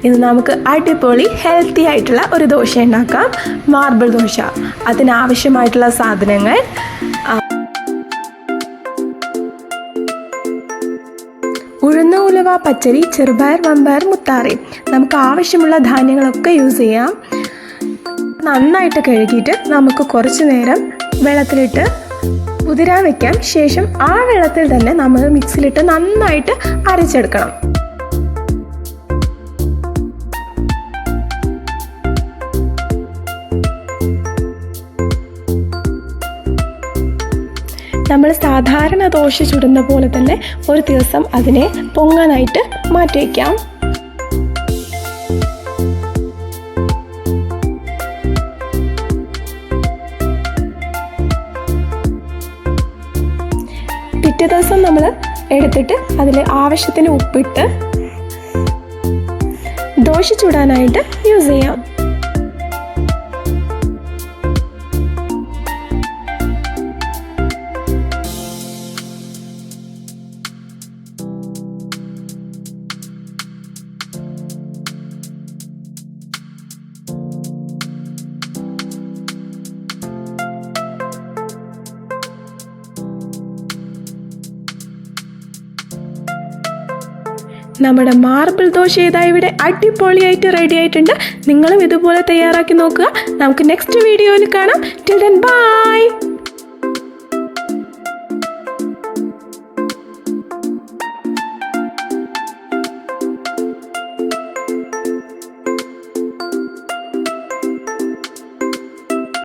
ഇന്ന് നമുക്ക് അടിപൊളി ഹെൽത്തി ആയിട്ടുള്ള ഒരു ദോശ ഉണ്ടാക്കാം. മാർബിൾ ദോശ. അതിനാവശ്യമായിട്ടുള്ള സാധനങ്ങൾ: ഉഴുന്ന്, ഉലുവ, പച്ചരി, ചെറുപയർ, വൻപയർ, മുത്താറി. നമുക്ക് ആവശ്യമുള്ള ധാന്യങ്ങളൊക്കെ യൂസ് ചെയ്യാം. നന്നായിട്ട് കഴുകിയിട്ട് നമുക്ക് കുറച്ച് നേരം വെള്ളത്തിലിട്ട് കുതിരാൻ വയ്ക്കാം. ശേഷം ആ വെള്ളത്തിൽ തന്നെ നമ്മൾ മിക്സിയിലിട്ട് നന്നായിട്ട് അരച്ചെടുക്കണം. നമ്മൾ സാധാരണ ദോശ ചുടുന്ന പോലെ തന്നെ ഒരു ദിവസം അതിനെ പൊങ്ങാനായിട്ട് മാറ്റി വയ്ക്കാം. പിറ്റേ ദിവസം നമ്മൾ എടുത്തിട്ട് അതിൽ ആവശ്യത്തിന് ഉപ്പിട്ട് ദോശ ചുടാനായിട്ട് യൂസ് ചെയ്യാം. നമ്മുടെ മാർബിൾ ദോശ ഇതാ ഇവിടെ അടിപൊളിയായിട്ട് റെഡി ആയിട്ടുണ്ട്. നിങ്ങളും ഇതുപോലെ തയ്യാറാക്കി നോക്കുക. നമുക്ക് നെക്സ്റ്റ് വീഡിയോയിൽ കാണാം. Till then bye.